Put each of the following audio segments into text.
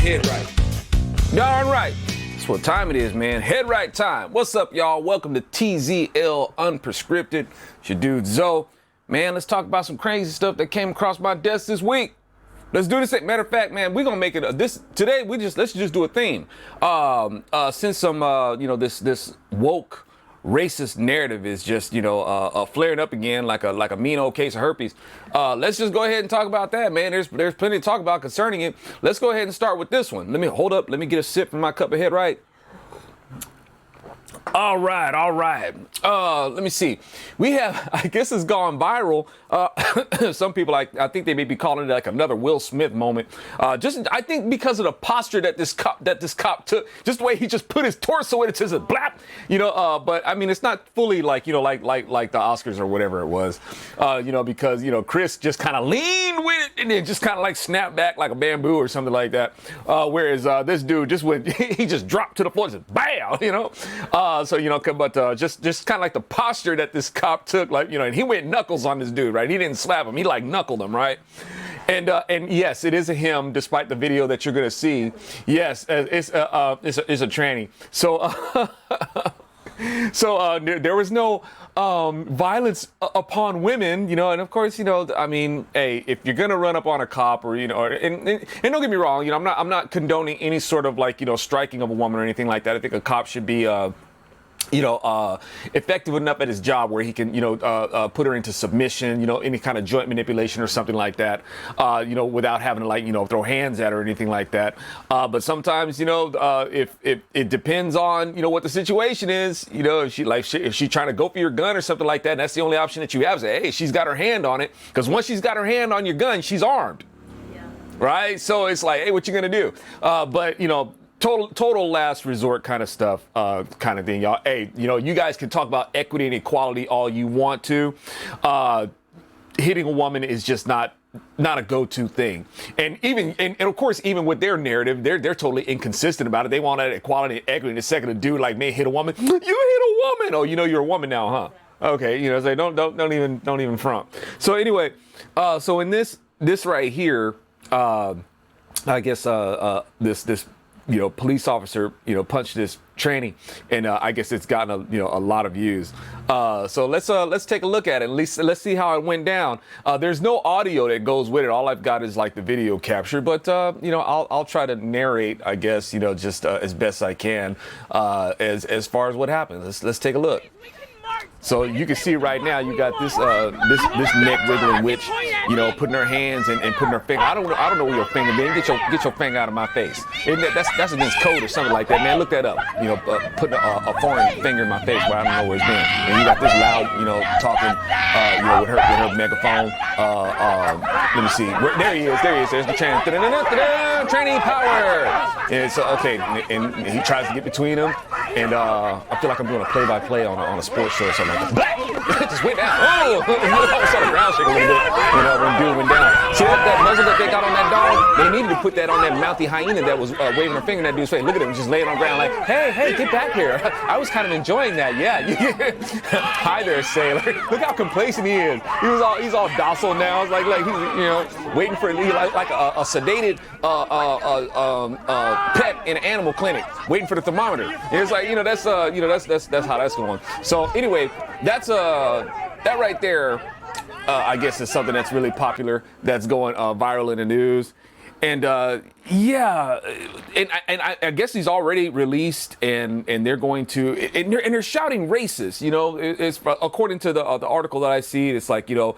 your head right. Darn right. That's what time it is, man. Head right time. What's up, y'all? Welcome to TZL Un-Prescripted. It's your dude, Zoe. Man, let's talk about some crazy stuff that came across my desk this week. Let's do this. Matter of fact, man, we're gonna make it today. Let's just do a theme. Since some this woke racist narrative is just flaring up again like a mean old case of herpes. Let's just go ahead and talk about that, man. There's plenty to talk about concerning it. Let's go ahead and start with this one. Let me get a sip from my cup of Head Right. All right. Let me see. We have, I guess it's gone viral. Some people, I think they may be calling it like another Will Smith moment. I think because of the posture that this cop took, just the way he just put his torso in it, just a blap, but I mean, it's not fully like the Oscars or whatever it was, because, Chris just kind of leaned with it and then just kind of like snapped back like a bamboo or something like that. Whereas this dude just went, he just dropped to the floor, just bam, but just kind of like the posture that this cop took, and he went knuckles on this dude, right? He didn't slap him, he like knuckled him, right? And yes, it is a him, despite the video that you're gonna see. Yes, it's a tranny. So there was no violence upon women, and of course, I mean, hey, if you're gonna run up on a cop or and don't get me wrong, I'm not condoning any sort of striking of a woman or anything like that. I think a cop should be effective enough at his job where he can, put her into submission, any kind of joint manipulation or something like that, without having to throw hands at her or anything like that. But sometimes, if it depends on, what the situation is, if she's trying to go for your gun or something like that, and that's the only option that you have, say, hey, she's got her hand on it. Because once she's got her hand on your gun, she's armed. Yeah. Right? So it's like, hey, what you gonna do? Total last resort kind of stuff, kind of thing, y'all. Hey, you guys can talk about equity and equality all you want to. Hitting a woman is just not a go-to thing. And of course, even with their narrative, they're totally inconsistent about it. They want that equality and equity. The second a dude like me hit a woman, you hit a woman. Oh, you're a woman now, huh? Okay, say don't even front. So anyway, so in this right here, I guess this police officer, punched this tranny, and I guess it's gotten a lot of views. So let's take a look at it. At least let's see how it went down. There's no audio that goes with it. All I've got is like the video capture, but I'll try to narrate, I guess, just as best I can, as far as what happened. Let's take a look. So you can see right now, you got this neck wiggling witch, putting her hands and putting her finger. I don't know where your finger been. Get your finger out of my face. That's against code or something like that, man. Look that up. Putting a foreign finger in my face where I don't know where it's been. And you got this loud, talking, with her megaphone. Let me see. There he is. There's the tranny. Tranny power. And so and he tries to get between them. And I feel like I'm doing a play-by-play on a sports show or something like that. It just went down. Oh! I saw the ground shake a little bit, when dude went down. See that muzzle that they got on that dog? They needed to put that on that mouthy hyena that was waving her finger in that dude's face. Look at him just laying on the ground like, hey, get back here. I was kind of enjoying that, yeah. Hi there, sailor. Look how complacent he is. He's all docile now. It's like he's, waiting for like a sedated pet in an animal clinic, waiting for the thermometer. And it's like, that's how that's going. So anyway, that's that right there, I guess is something that's really popular, that's going viral in the news. And I guess he's already released, and they're going to, and they're shouting racist. It's according to the article that I see. It's like no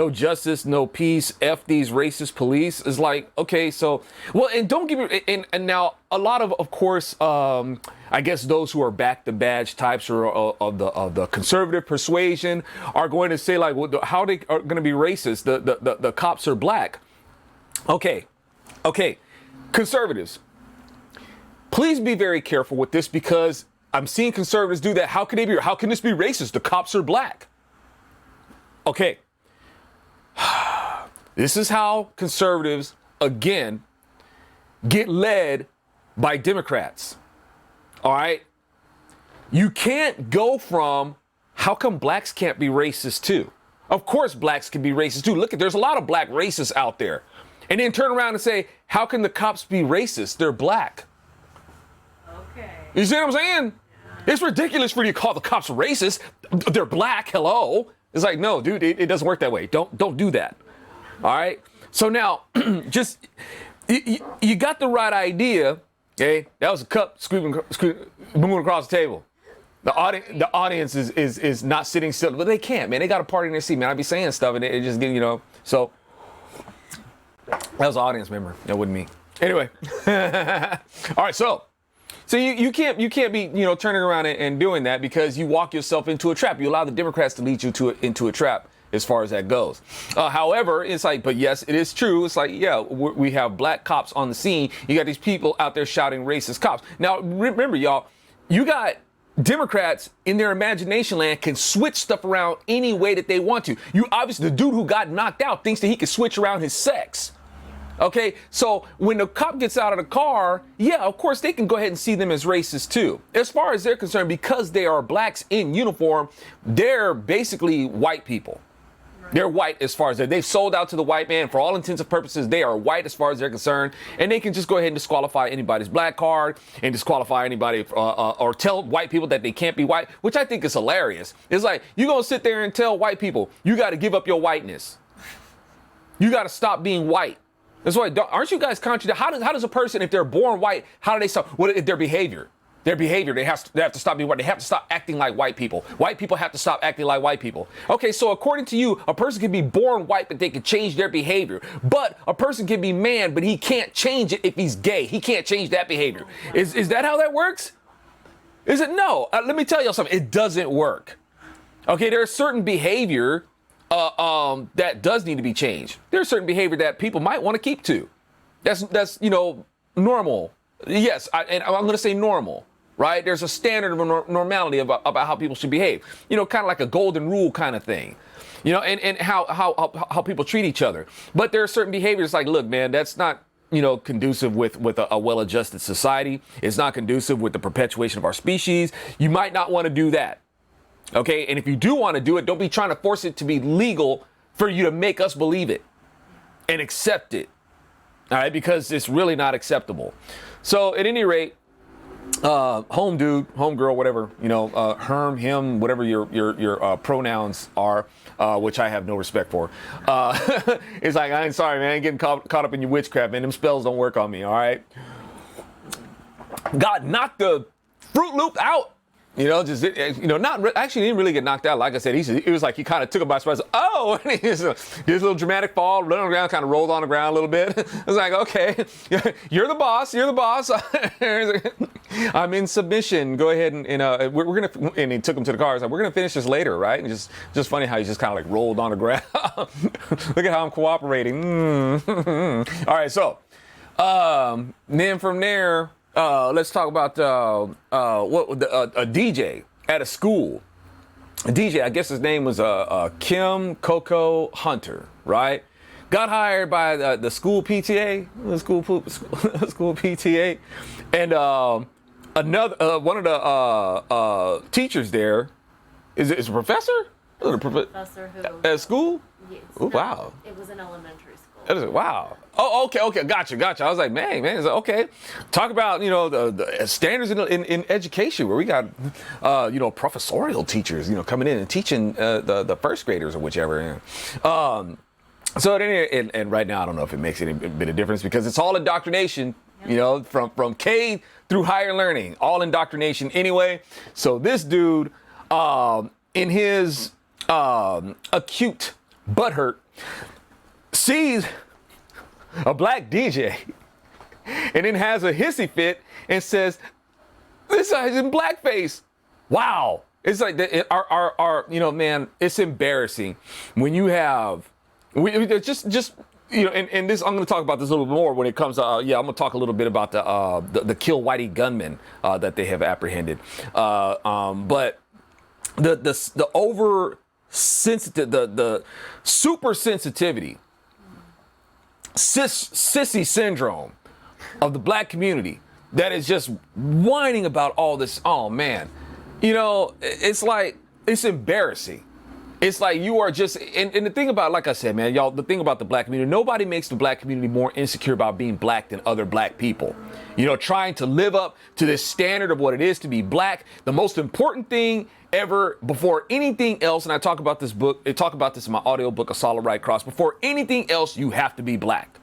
justice, no peace. F these racist police. Is like, okay, so and don't give me and now a lot of course, I guess those who are back the badge types or of the conservative persuasion are going to say like, well, how they are going to be racist? The cops are black. Okay, conservatives, please be very careful with this, because I'm seeing conservatives do that. How can this be racist? The cops are black. Okay. This is how conservatives, again, get led by Democrats. All right? You can't go from, how come blacks can't be racist too? Of course blacks can be racist too. Look, there's a lot of black racists out there. and then turn around and say, how can the cops be racist? They're black. Okay. You see what I'm saying? Yeah. It's ridiculous for you to call the cops racist. They're black. Hello. It's like, no, dude, it doesn't work that way. Don't do that. All right. So now, just you got the right idea. Okay, that was a cup moving across the table. The audience is not sitting still, but they can't, man. They got a party in their seat, man. I be saying stuff and it just, so that was an audience member. That wasn't me. Anyway, all right, so you can't be turning around and doing that, because you walk yourself into a trap. You allow the Democrats to lead you into a trap as far as that goes. However, it's like, but yes, it is true. It's like, yeah, we have black cops on the scene. You got these people out there shouting racist cops. Now, remember, y'all, you got Democrats in their imagination land can switch stuff around any way that they want to. You obviously, the dude who got knocked out thinks that he can switch around his sex. Okay, so when the cop gets out of the car, yeah, of course they can go ahead and see them as racist too. As far as they're concerned, because they are blacks in uniform, they're basically white people. They're white as far as they've sold out to the white man. For all intents and purposes, they are white as far as they're concerned. And they can just go ahead and disqualify anybody's black card and disqualify anybody or tell white people that they can't be white, which I think is hilarious. It's like, you're going to sit there and tell white people, you got to give up your whiteness. You got to stop being white. That's why, aren't you guys contradicting? How does a person, if they're born white, how do they stop? What if their behavior? Their behavior, they have to stop being white. They have to stop acting like white people. White people have to stop acting like white people. Okay, so according to you, a person can be born white, but they can change their behavior. But a person can be man, but he can't change it if he's gay. He can't change that behavior. Is that how that works? Is it? No. Let me tell you something. It doesn't work. Okay, there's certain behavior that does need to be changed. There's certain behavior that people might want to keep to. That's normal. Yes, and I'm going to say normal. Right? There's a standard of normality about how people should behave. Kind of like a golden rule kind of thing. And how people treat each other. But there are certain behaviors like, look, man, that's not, conducive with a well-adjusted society. It's not conducive with the perpetuation of our species. You might not want to do that. Okay? And if you do want to do it, don't be trying to force it to be legal for you to make us believe it and accept it. All right? Because it's really not acceptable. So at any rate, home dude, home girl, whatever, herm, him, whatever your pronouns are, which I have no respect for. It's like, I ain't sorry, man. I ain't getting caught up in your witchcraft, man. Them spells don't work on me, all right? God knocked the Fruit Loop out. Actually didn't really get knocked out. Like I said, it was like he kind of took it by surprise. Oh, and he just did this little dramatic fall, run on the ground, kind of rolled on the ground a little bit. It was like, okay, you're the boss. I'm in submission. Go ahead and we're gonna. And he took him to the car. He's like, we're gonna finish this later, right? And just funny how he just kind of like rolled on the ground. Look at how I'm cooperating. All right, so then from there. Let's talk about a DJ at a school. A DJ, I guess his name was Kim Coco Hunter, right? Got hired by the school PTA, school PTA, and another one of the teachers there is a professor. Professor who at school? Yes, Ooh, wow. It was an elementary school. Wow. Oh, okay. Gotcha. I was like, man. It's like, okay. Talk about, the standards in education, where we got, professorial teachers, coming in and teaching the first graders or whichever. So and right now, I don't know if it makes any bit of difference, because it's all indoctrination, from K through higher learning, all indoctrination anyway. So this dude, in his acute butthurt, sees a black DJ and then has a hissy fit and says, this guy's in blackface. Wow. It's like, man, it's embarrassing when you have, and this, I'm going to talk about this a little more when it comes to, I'm going to talk a little bit about the Kill Whitey gunman that they have apprehended. But the over sensitive, the super sensitivity, sissy syndrome of the black community that is just whining about all this. Oh man, it's like, it's embarrassing. It's like you are just, and the thing about, like I said, man, y'all, the thing about the black community, nobody makes the black community more insecure about being black than other black people. You know, trying to live up to this standard of what it is to be black. The most important thing ever before anything else, and I talk about this in my audio book, A Solid Right Cross, before anything else, you have to be black.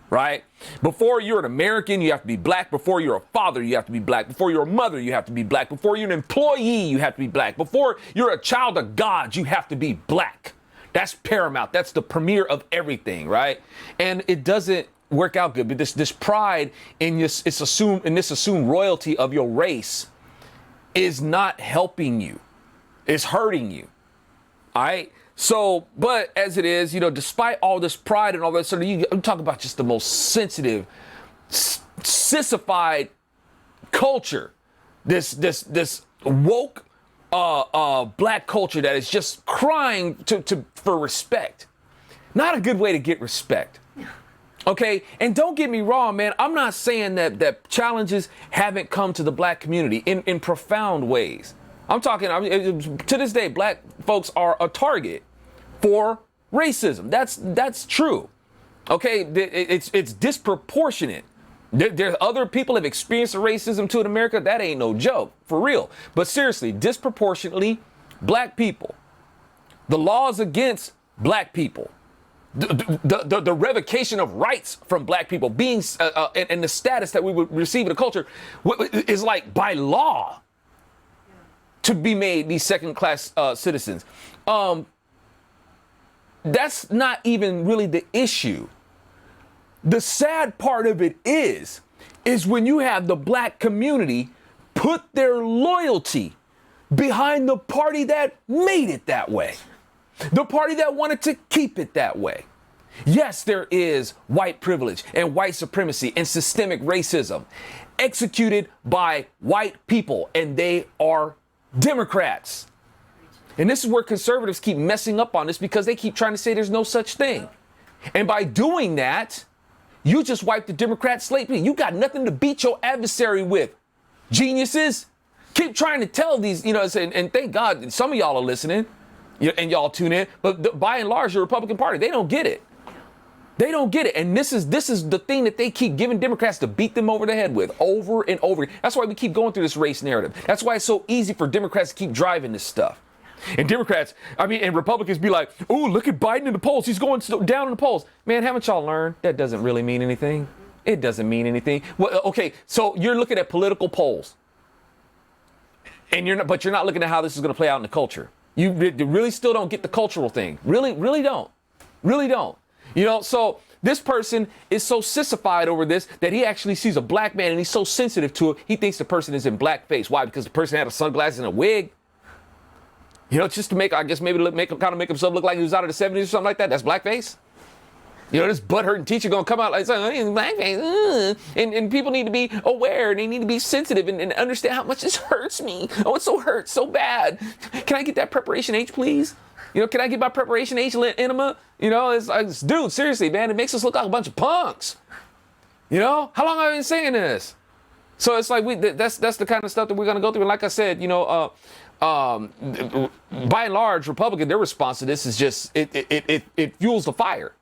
Right? Before you're an American, you have to be black. Before you're a father, you have to be black. Before you're a mother, you have to be black. Before you're an employee, you have to be black. Before you're a child of God, you have to be black. That's paramount. That's the premier of everything, right? And it doesn't work out good. But this pride in this assumed royalty of your race is not helping you. It's hurting you. All right? So, but as it is, you know, despite all this pride and all that sort of, I'm talking about just the most sensitive, sissified culture, this woke black culture that is just crying for respect. Not a good way to get respect. Okay, and don't get me wrong, man. I'm not saying that challenges haven't come to the black community in profound ways. I'm talking, to this day, black folks are a target for racism. That's true. Okay, it's disproportionate. There's other people have experienced racism too in America. That ain't no joke, for real. But seriously, disproportionately, black people. The laws against black people. The revocation of rights from black people being and the status that we would receive in the culture is like by law to be made these second-class citizens. That's not even really the issue. The sad part of it is when you have the black community put their loyalty behind the party that made it that way. The party that wanted to keep it that way. Yes, there is white privilege and white supremacy and systemic racism executed by white people, and they are Democrats. And this is where conservatives keep messing up on this because they keep trying to say there's no such thing. And by doing that, you just wipe the Democrat slate clean. You got nothing to beat your adversary with. Geniuses, keep trying to tell these, you know, and thank God some of y'all are listening and y'all tune in. But by and large, the Republican Party, they don't get it. They don't get it. And this is the thing that they keep giving Democrats to beat them over the head with over and over. That's why we keep going through this race narrative. That's why it's so easy for Democrats to keep driving this stuff. And Democrats, and Republicans be like, ooh, look at Biden in the polls. He's going down in the polls. Man, haven't y'all learned that doesn't really mean anything? It doesn't mean anything. Well, okay, so you're looking at political polls. But you're not looking at how this is going to play out in the culture. You really still don't get the cultural thing. Really don't. Really don't. You know, so this person is so sissified over this that he actually sees a black man and he's so sensitive to it, he thinks the person is in blackface. Why? Because the person had a sunglasses and a wig. You know, just to make, I guess maybe make himself look like he was out of the 70s or something like that. That's blackface. You know, this butthurting teacher gonna come out like saying, blackface, and people need to be aware and they need to be sensitive and understand how much this hurts me. Oh, it hurts so bad. Can I get that preparation H, please? You know, can I get my preparation H enema? You know, it's like, dude, seriously, man, it makes us look like a bunch of punks. You know, how long have I been saying this? So it's like that's the kind of stuff that we're gonna go through. And like I said, you know, by and large, Republican, their response to this is just it fuels the fire.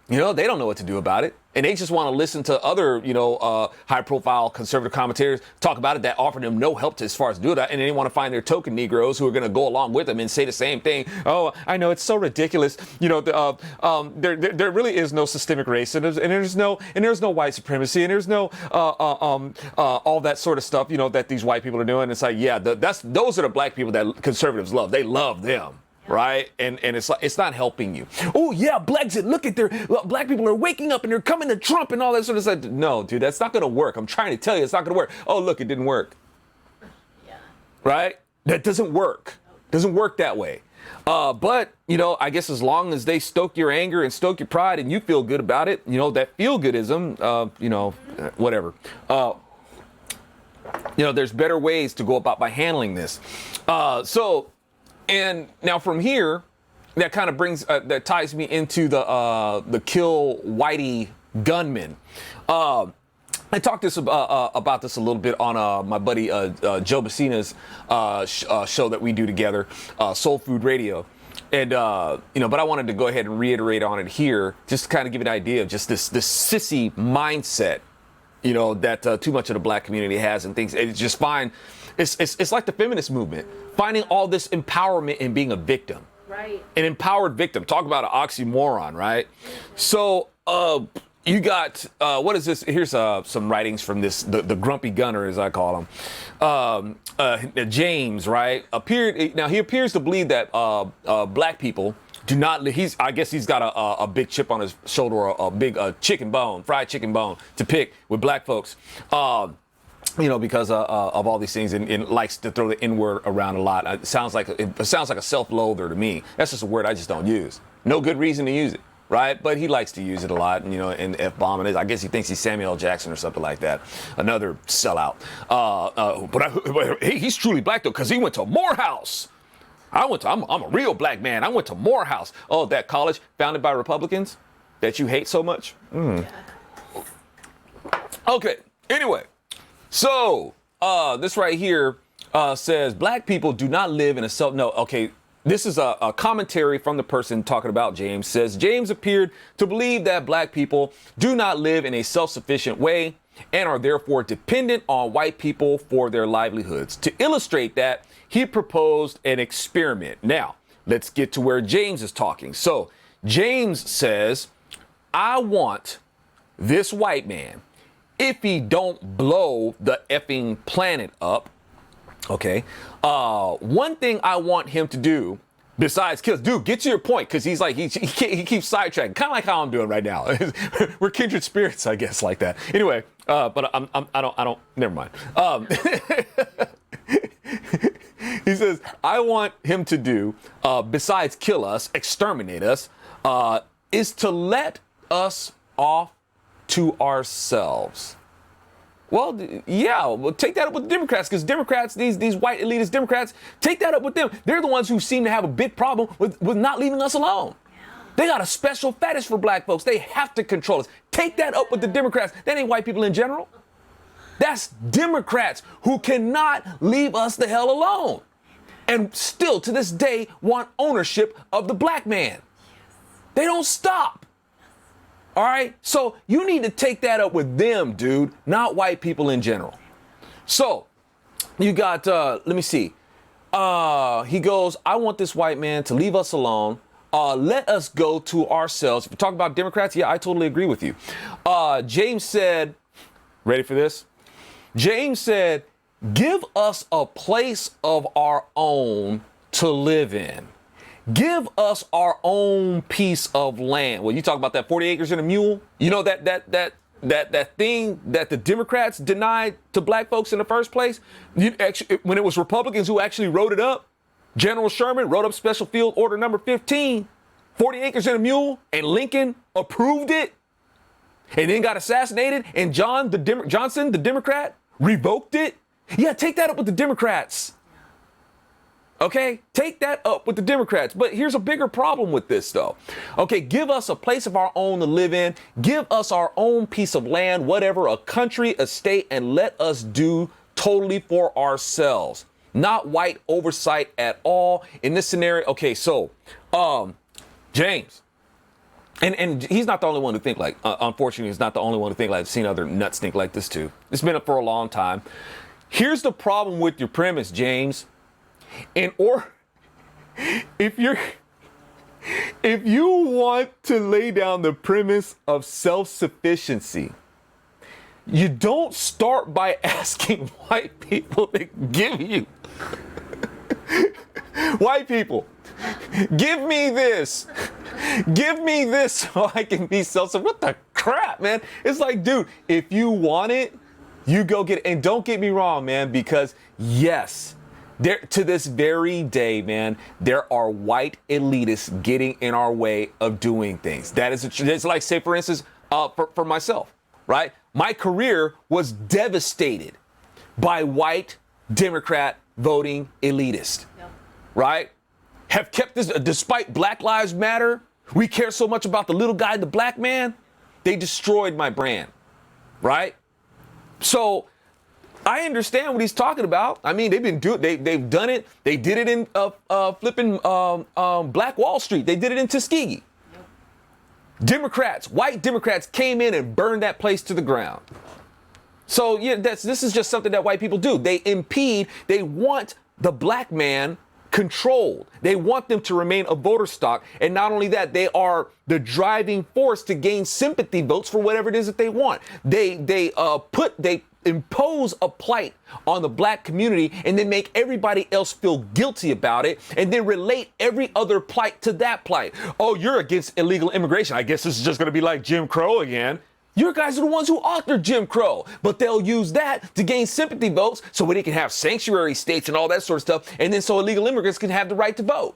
You know, they don't know what to do about it. And they just want to listen to other, you know, high-profile conservative commentators talk about it that offer them no help as far as do that. And they want to find their token Negroes who are going to go along with them and say the same thing. Oh, I know, it's so ridiculous. You know, there really is no systemic racism, and there's no white supremacy, and there's no all that sort of stuff, you know, that these white people are doing. It's like, yeah, those are the black people that conservatives love. They love them. Right? And it's like, it's not helping you. Oh yeah, Brexit, look at black people are waking up and they're coming to Trump and all that sort of stuff. No, dude, that's not gonna work. I'm trying to tell you, it's not gonna work. Oh, look, it didn't work. Yeah. Right? That doesn't work. Doesn't work that way. But, you know, I guess as long as they stoke your anger and stoke your pride and you feel good about it, you know, that feel-goodism, you know, whatever. You know, there's better ways to go about by handling this. And now from here, that kind of brings, that ties me into the kill Whitey gunman. I talked about this a little bit on my buddy Joe Messina's show that we do together, Soul Food Radio. And but I wanted to go ahead and reiterate on it here, just to kind of give an idea of just this sissy mindset, that too much of the black community has, and things. It's just fine. It's like the feminist movement, finding all this empowerment in being a victim. Right. An empowered victim. Talk about an oxymoron, right? So you got, what is this? Here's some writings from the grumpy gunner, as I call him. James, right? He appears to believe that black people do not, I guess he's got a big chip on his shoulder, or a big fried chicken bone to pick with black folks. Because of all these things, and likes to throw the N-word around a lot. It sounds like a self-loather to me. That's just a word I just don't use. No good reason to use it, right? But he likes to use it a lot, and F-bomb. And I guess he thinks he's Samuel L. Jackson or something like that. Another sellout. But he's truly black, though, because he went to Morehouse. I'm a real black man. I went to Morehouse. Oh, that college founded by Republicans that you hate so much? Okay, anyway. So, this right here says black people do not live in a no, okay, this is a commentary from the person talking about James. Says James appeared to believe that black people do not live in a self-sufficient way and are therefore dependent on white people for their livelihoods. To illustrate that, he proposed an experiment. Now, let's get to where James is talking. So, James says, I want this white man, if he don't blow the effing planet up, okay, one thing I want him to do besides kill, dude, get to your point, because he's like, he keeps sidetracking, kind of like how I'm doing right now. We're kindred spirits, I guess, like that. Anyway, but I don't, never mind. He says, I want him to do, besides kill us, exterminate us, is to let us off to ourselves. Well, yeah, well, take that up with the Democrats, because Democrats, these white elitist Democrats, take that up with them. They're the ones who seem to have a big problem with not leaving us alone. They got a special fetish for black folks. They have to control us. Take that up with the Democrats. That ain't white people in general. That's Democrats who cannot leave us the hell alone, and still to this day want ownership of the black man. They don't stop. All right, so you need to take that up with them, dude, not white people in general. So you got, let me see. He goes, I want this white man to leave us alone. Let us go to ourselves. If we talk about Democrats, yeah, I totally agree with you. James said, ready for this? James said, give us a place of our own to live in. Give us our own piece of land. Well, you talk about that 40 acres and a mule. You know that thing that the Democrats denied to black folks in the first place. When it was Republicans who actually wrote it up, General Sherman wrote up Special Field Order Number 15, 40 acres and a mule, and Lincoln approved it, and then got assassinated, and Johnson, the Democrat, revoked it. Yeah, take that up with the Democrats. Okay, take that up with the Democrats. But here's a bigger problem with this, though. Okay, give us a place of our own to live in. Give us our own piece of land, whatever, a country, a state, and let us do totally for ourselves. Not white oversight at all in this scenario. Okay, so, James, and he's not the only one to think like, unfortunately, he's not the only one to think like, I've seen other nuts think like this too. It's been up for a long time. Here's the problem with your premise, James. If you want to lay down the premise of self-sufficiency, you don't start by asking white people to give you. White people, give me this. Give me this so I can be self-sufficient. What the crap, man? It's like, dude, if you want it, you go get it. And don't get me wrong, man, because yes, there, to this very day, man, there are white elitists getting in our way of doing things. That is, it's like, say, for instance, for myself, right? My career was devastated by white Democrat voting elitists, right? Have kept this, despite Black Lives Matter, we care so much about the little guy, the black man, they destroyed my brand, right? So I understand what he's talking about. I mean, they've done it. They did it in flipping Black Wall Street. They did it in Tuskegee. Democrats, white Democrats came in and burned that place to the ground. So yeah, this is just something that white people do. They impede. They want the black man controlled. They want them to remain a voter stock. And not only that, they are the driving force to gain sympathy votes for whatever it is that they want. They impose a plight on the black community and then make everybody else feel guilty about it and then relate every other plight to that plight. Oh, you're against illegal immigration. I guess this is just going to be like Jim Crow again. You guys are the ones who authored Jim Crow, but they'll use that to gain sympathy votes so they can have sanctuary states and all that sort of stuff, and then so illegal immigrants can have the right to vote.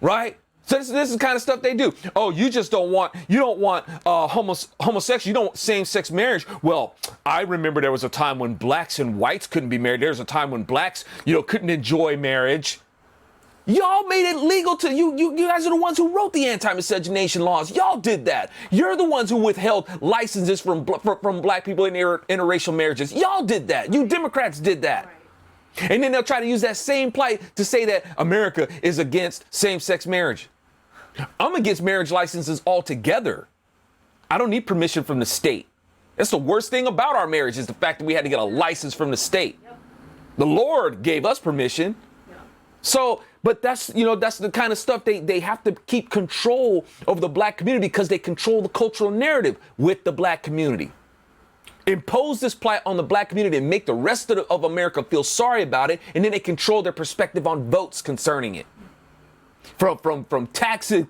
Right? So this is the kind of stuff they do. Oh, you don't want homosexual, you don't want same-sex marriage. Well, I remember there was a time when blacks and whites couldn't be married. There was a time when blacks, couldn't enjoy marriage. Y'all made it legal to you guys are the ones who wrote the anti-miscegenation laws. Y'all did that. You're the ones who withheld licenses from black people in interracial marriages. Y'all did that. You Democrats did that. Right. And then they'll try to use that same plight to say that America is against same-sex marriage. I'm against marriage licenses altogether. I don't need permission from the state. That's the worst thing about our marriage is the fact that we had to get a license from the state. Yep. The Lord gave us permission. Yep. So, but that's the kind of stuff they have to keep control over the black community because they control the cultural narrative with the black community. Impose this plight on the black community and make the rest of America feel sorry about it, and then they control their perspective on votes concerning it. From taxes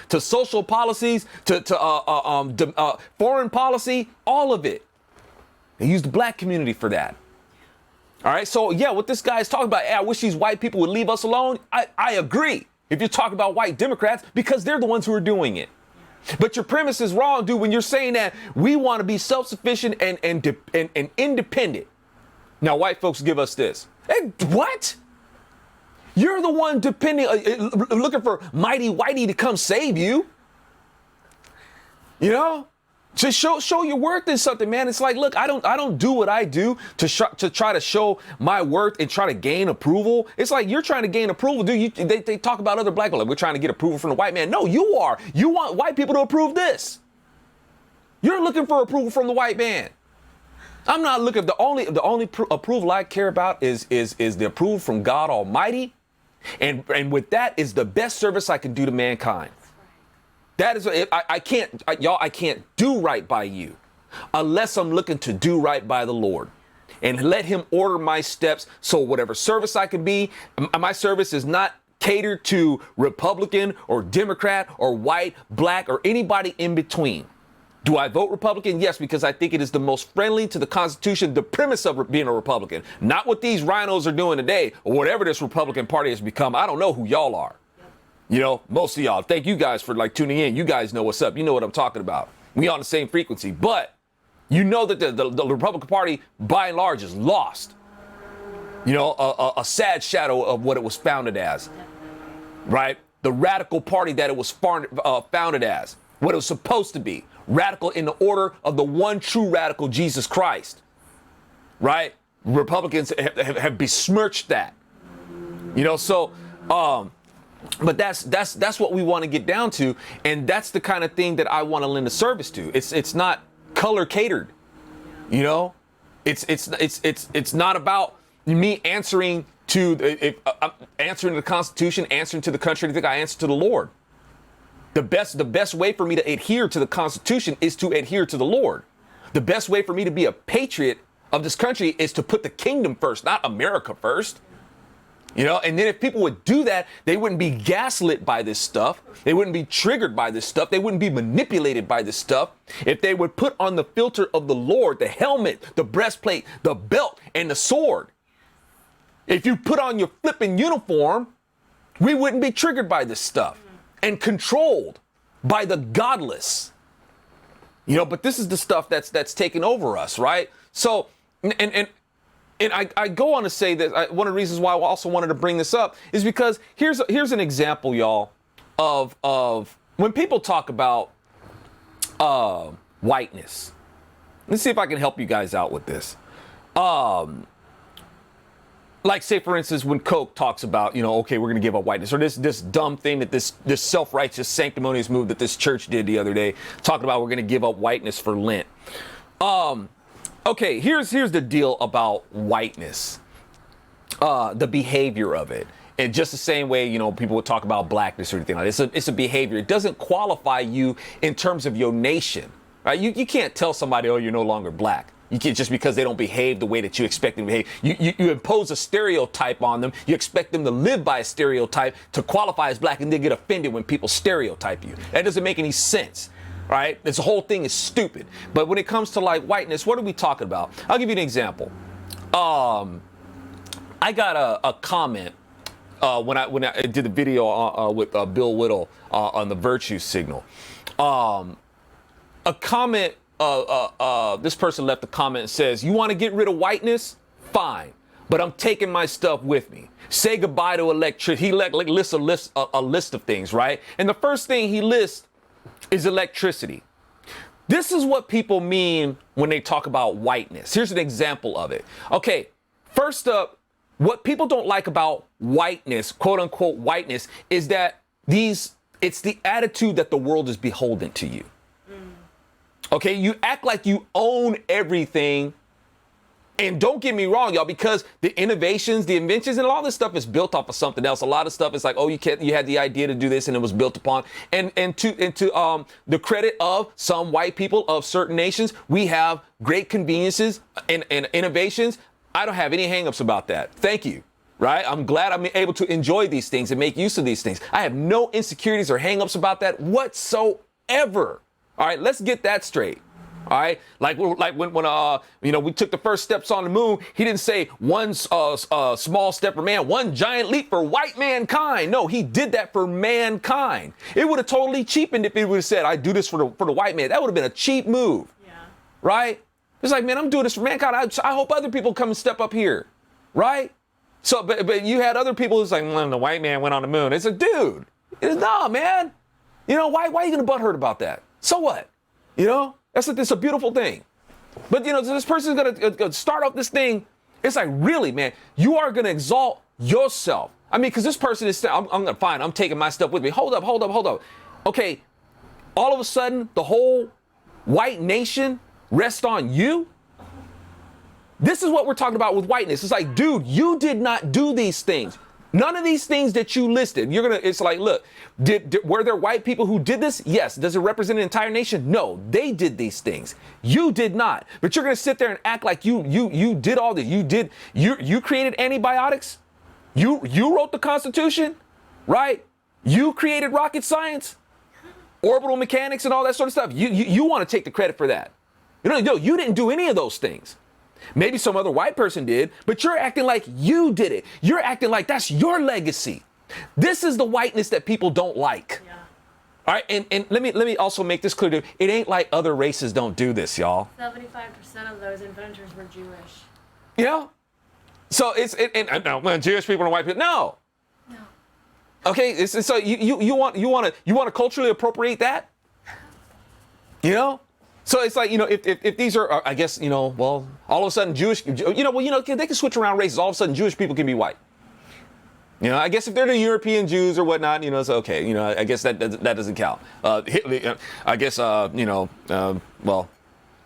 to social policies to foreign policy, all of it. They use the black community for that. All right, so yeah, what this guy is talking about, I wish these white people would leave us alone. I agree if you're talking about white Democrats because they're the ones who are doing it. But your premise is wrong, dude, when you're saying that we want to be self-sufficient and independent. Now, white folks give us this. Hey, what? You're the one looking for mighty whitey to come save you. Just show your worth in something, man. It's like, look, I don't do what I do to try to show my worth and try to gain approval. It's like you're trying to gain approval, dude. They talk about other black people. Like, we're trying to get approval from the white man. No, you are. You want white people to approve this. You're looking for approval from the white man. I'm not looking. The only approval I care about is the approval from God Almighty. And with that is the best service I can do to mankind. That is, I can't do right by you unless I'm looking to do right by the Lord and let him order my steps. So whatever service I can be, my service is not catered to Republican or Democrat or white, black, or anybody in between. Do I vote Republican? Yes, because I think it is the most friendly to the Constitution, the premise of being a Republican. Not what these rhinos are doing today or whatever this Republican Party has become. I don't know who y'all are. Most of y'all. Thank you guys for tuning in. You guys know what's up. You know what I'm talking about. We on the same frequency. But you know that the Republican Party, by and large, is lost. A sad shadow of what it was founded as. Right? The radical party that it was founded as. What it was supposed to be. Radical in the order of the one true radical, Jesus Christ. Right? Republicans have besmirched that. But that's what we want to get down to, and that's the kind of thing that I want to lend a service to. It's not color catered, It's not about me answering to answering the Constitution, answering to the country. I think I answer to the Lord. The best way for me to adhere to the Constitution is to adhere to the Lord. The best way for me to be a patriot of this country is to put the kingdom first, not America first. And then if people would do that, they wouldn't be gaslit by this stuff. They wouldn't be triggered by this stuff. They wouldn't be manipulated by this stuff. If they would put on the filter of the Lord, the helmet, the breastplate, the belt, and the sword. If you put on your flipping uniform, we wouldn't be triggered by this stuff and controlled by the godless. But this is the stuff that's taken over us, right? So, and I go on to say that one of the reasons why I also wanted to bring this up is because here's an example, y'all, of when people talk about whiteness. Let's see if I can help you guys out with this. Like, say, for instance, when Coke talks about, okay, we're going to give up whiteness, or this dumb thing that this self-righteous sanctimonious move that this church did the other day, talking about we're going to give up whiteness for Lent. Okay, here's the deal about whiteness, the behavior of it. And just the same way, people would talk about blackness or anything like that. It's a behavior. It doesn't qualify you in terms of your nation, right? You can't tell somebody, oh, you're no longer black. You can't, just because they don't behave the way that you expect them to behave. You impose a stereotype on them. You expect them to live by a stereotype to qualify as black, and they get offended when people stereotype you. That doesn't make any sense, right? This whole thing is stupid. But when it comes to like whiteness, what are we talking about? I'll give you an example. I got a comment when I did the video with Bill Whittle on the virtue signal. A comment. This person left a comment and says, you want to get rid of whiteness? Fine. But I'm taking my stuff with me. Say goodbye to electricity. He lists a list of things, right? And the first thing he lists is electricity. This is what people mean when they talk about whiteness. Here's an example of it. Okay, first up, what people don't like about whiteness, quote unquote whiteness, is that it's the attitude that the world is beholden to you. Okay, you act like you own everything. And don't get me wrong, y'all, because the innovations, the inventions, and all this stuff is built off of something else. A lot of stuff is like, oh, you had the idea to do this, and it was built upon. And to the credit of some white people of certain nations, we have great conveniences and innovations. I don't have any hangups about that. Thank you. Right? I'm glad I'm able to enjoy these things and make use of these things. I have no insecurities or hangups about that whatsoever. All right, let's get that straight. All right, like when we took the first steps on the moon, he didn't say one small step for man, one giant leap for white mankind. No, he did that for mankind. It would have totally cheapened if he would have said, I do this for the white man. That would have been a cheap move. Yeah. Right? It's like, man, I'm doing this for mankind. I hope other people come and step up here. Right? So, but you had other people who's like, the white man went on the moon. It's like, dude, nah, man. Why are you gonna butthurt about that? So what? It's a beautiful thing. But, this person's going to start off this thing. It's like, really, man, you are going to exalt yourself. I mean, because this person is, I'm taking my stuff with me. Hold up. Okay, all of a sudden, the whole white nation rests on you? This is what we're talking about with whiteness. It's like, dude, you did not do these things. None of these things that you listed, it's like, look, were there white people who did this? Yes. Does it represent an entire nation? No, they did these things. You did not. But you're going to sit there and act like you did all this. You created antibiotics. You wrote the Constitution, right? You created rocket science, orbital mechanics, and all that sort of stuff. You want to take the credit for that. No, you didn't do any of those things. Maybe some other white person did, but you're acting like you did it. You're acting like that's your legacy. This is the whiteness that people don't like. Yeah. All right, and let me also make this clear to you. It ain't like other races don't do this, y'all. 75% of those inventors were Jewish. Yeah. So when Jewish people and white people, no. Okay, so you want to culturally appropriate that? So it's like, if these are, I guess, all of a sudden Jewish, they can switch around races. All of a sudden Jewish people can be white. I guess if they're the European Jews or whatnot, it's okay. I guess that doesn't count. Hitler, I guess, well,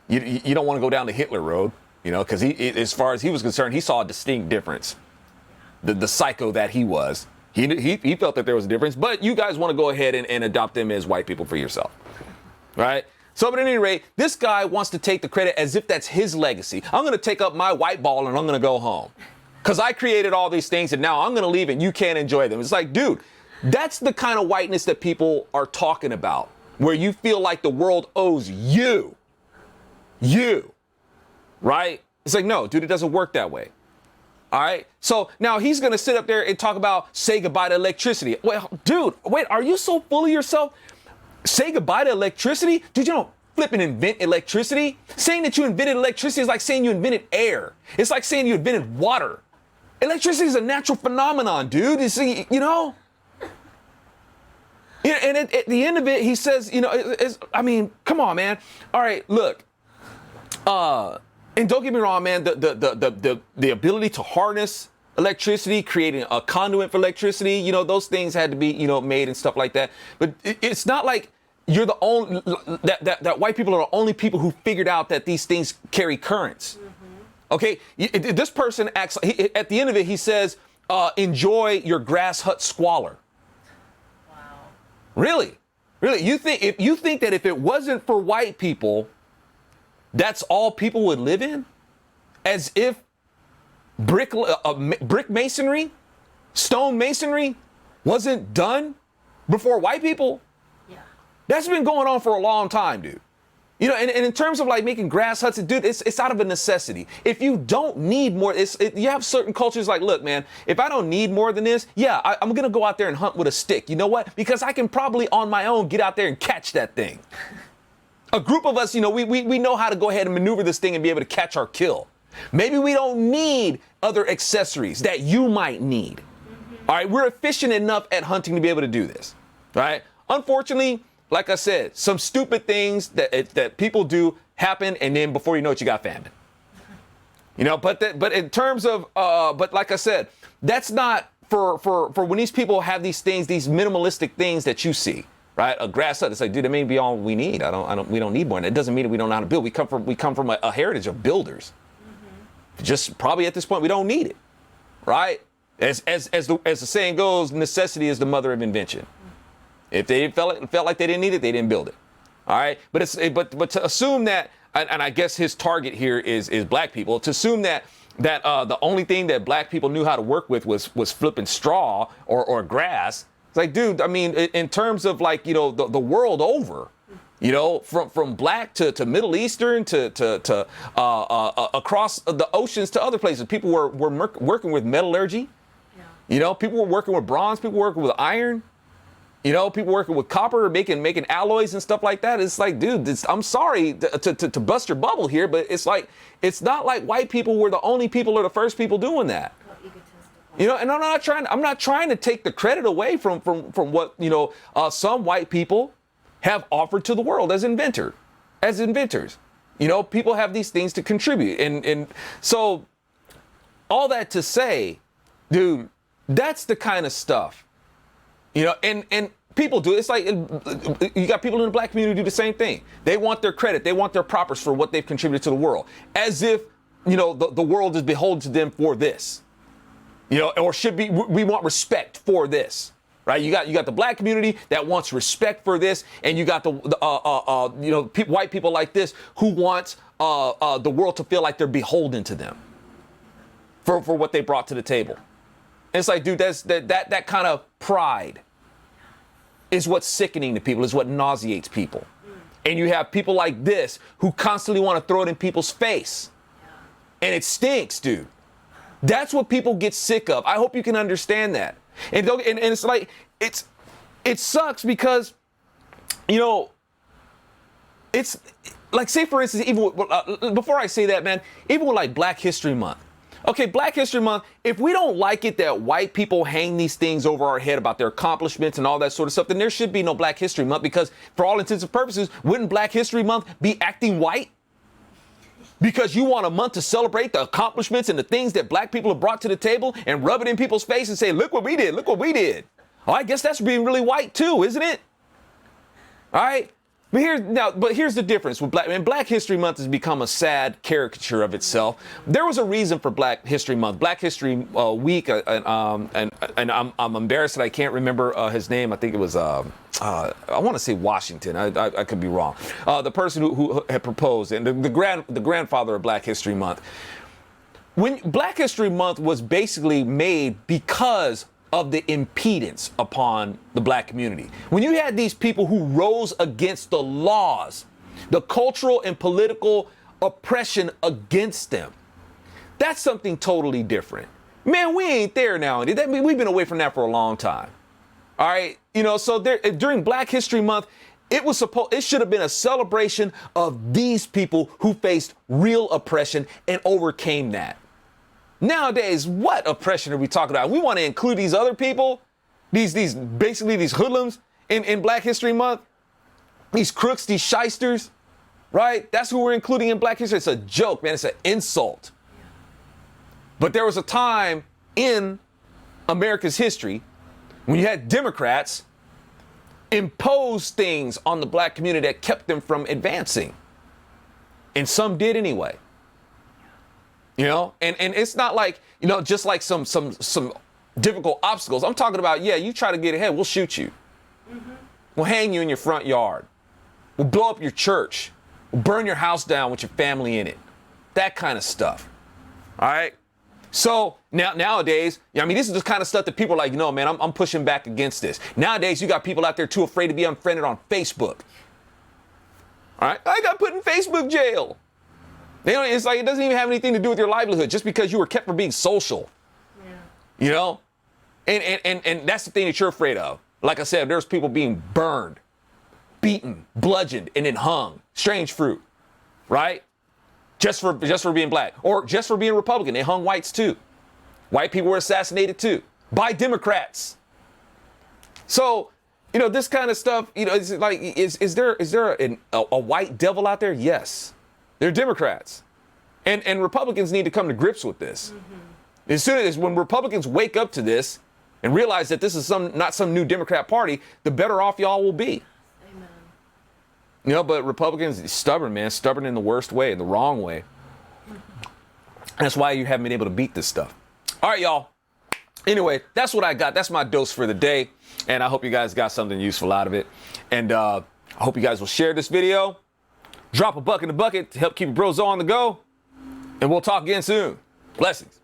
you don't want to go down the Hitler road, because as far as he was concerned, he saw a distinct difference. The psycho that he was, he felt that there was a difference, but you guys want to go ahead and adopt them as white people for yourself, right? So, but at any rate, this guy wants to take the credit as if that's his legacy. I'm going to take up my white ball and I'm going to go home because I created all these things and now I'm going to leave and you can't enjoy them. It's like, dude, that's the kind of whiteness that people are talking about, where you feel like the world owes you, right? It's like, no, dude, it doesn't work that way. All right. So now he's going to sit up there and talk about say goodbye to electricity. Well, dude, wait, are you so full of yourself? Say goodbye to electricity? Dude, you don't flipping invent electricity. Saying that you invented electricity is like saying you invented air. It's like saying you invented water. Electricity is a natural phenomenon, dude. You see, and at the end of it, he says, come on, man. All right, look. And don't get me wrong, man, the ability to harness electricity, creating a conduit for electricity, you know, those things had to be, you know, made and stuff like that. But it's not like you're the only, that white people are the only people who figured out that these things carry currents. Okay, this person acts, at the end of it, he says, enjoy your grass hut squalor. Wow. Really? Really? If you think that if it wasn't for white people, that's all people would live in? As if brick masonry, stone masonry wasn't done before white people? Yeah. That's been going on for a long time, dude. You know, and in terms of like making grass huts, dude, it's out of a necessity. If you don't need more, you have certain cultures like, look, man, if I don't need more than this, yeah, I'm going to go out there and hunt with a stick. You know what? Because I can probably on my own get out there and catch that thing. A group of us, you know, we know how to go ahead and maneuver this thing and be able to catch our kill. Maybe we don't need other accessories that you might need. All right, we're efficient enough at hunting to be able to do this. All right. Unfortunately, like I said, some stupid things that people do happen, and then before you know it, you got famine. You know, but in terms of, but like I said, that's not for when these people have these things, these minimalistic things that you see, right? A grass hut. It's like, dude, that may be all we need. We don't need more. And it doesn't mean that we don't know how to build. We come from a heritage of builders. Just probably at this point, we don't need it, right? As the saying goes, necessity is the mother of invention. If they felt like they didn't need it, they didn't build it. All right. But to assume that, and I guess his target here is black people, to assume that the only thing that black people knew how to work with was flipping straw or grass. It's like, dude, I mean, in terms of like, you know, the world over, you know, from black to Middle Eastern to across the oceans to other places, people were working with metallurgy. Yeah. You know, people were working with bronze, people were working with iron. You know, people working with copper, making alloys and stuff like that. It's like, dude, I'm sorry to bust your bubble here, but it's like, it's not like white people were the only people or the first people doing that. You know, and I'm not trying to take the credit away from what, you know, some white people have offered to the world as inventors. You know, people have these things to contribute. And so all that to say, dude, that's the kind of stuff. You know, and people do. It's like you got people in the black community do the same thing. They want their credit. They want their propers for what they've contributed to the world, as if, you know, the world is beholden to them for this. You know, or should be. We want respect for this, right? You got the black community that wants respect for this, and you got the you know, white people like this who want the world to feel like they're beholden to them for what they brought to the table. And it's like, dude, that kind of pride is what's sickening to people, is what nauseates people. And you have people like this who constantly want to throw it in people's face. And it stinks, dude. That's what people get sick of. I hope you can understand that. And it's like, it sucks because, you know, it's like, say for instance, even before I say that, man, even with like Black History Month. Okay, Black History Month, if we don't like it that white people hang these things over our head about their accomplishments and all that sort of stuff, then there should be no Black History Month, because for all intents and purposes, wouldn't Black History Month be acting white? Because you want a month to celebrate the accomplishments and the things that black people have brought to the table and rub it in people's face and say, look what we did, look what we did. Oh, I guess that's being really white too, isn't it? All right. But here's the difference with Black History Month has become a sad caricature of itself. There was a reason for Black History Month. Black History Week, and I'm embarrassed that I can't remember his name. I think it was I want to say Washington. I could be wrong. The person who had proposed, and the grandfather of Black History Month. When Black History Month was basically made because of the impedance upon the black community. When you had these people who rose against the laws, the cultural and political oppression against them, that's something totally different. Man, we ain't there now. We've been away from that for a long time. All right, you know, so during Black History Month, it should have been a celebration of these people who faced real oppression and overcame that. Nowadays, what oppression are we talking about? We want to include these other people, these hoodlums in Black History Month, these crooks, these shysters. right? That's who we're including in Black history. It's a joke, man. It's an insult. But there was a time in America's history when you had Democrats impose things on the Black community that kept them from advancing. And some did anyway. You know, and it's not like, you know, just like some difficult obstacles. I'm talking about, yeah, you try to get ahead, we'll shoot you. Mm-hmm. We'll hang you in your front yard. We'll blow up your church. We'll burn your house down with your family in it. That kind of stuff. All right. So nowadays, I mean, this is the kind of stuff that people are like, no, man, I'm pushing back against this. Nowadays, you got people out there too afraid to be unfriended on Facebook. All right. I got put in Facebook jail. It's like it doesn't even have anything to do with your livelihood just because you were kept from being social. Yeah. You know? And that's the thing that you're afraid of. Like I said, there's people being burned, beaten, bludgeoned, and then hung. Strange fruit. Right? Just for being Black. Or just for being Republican. They hung whites too. White people were assassinated too. By Democrats. So, you know, this kind of stuff, you know, it's like, is there a white devil out there? Yes. They're Democrats. And Republicans need to come to grips with this. Mm-hmm. As soon as when Republicans wake up to this and realize that this is not some new Democrat party, the better off y'all will be. Amen. You know, but Republicans, stubborn, man, stubborn in the worst way, in the wrong way. Mm-hmm. That's why you haven't been able to beat this stuff. All right, y'all. Anyway, that's what I got. That's my dose for the day. And I hope you guys got something useful out of it. And I hope you guys will share this video. Drop a buck in the bucket to help keep your bros on the go. And we'll talk again soon. Blessings.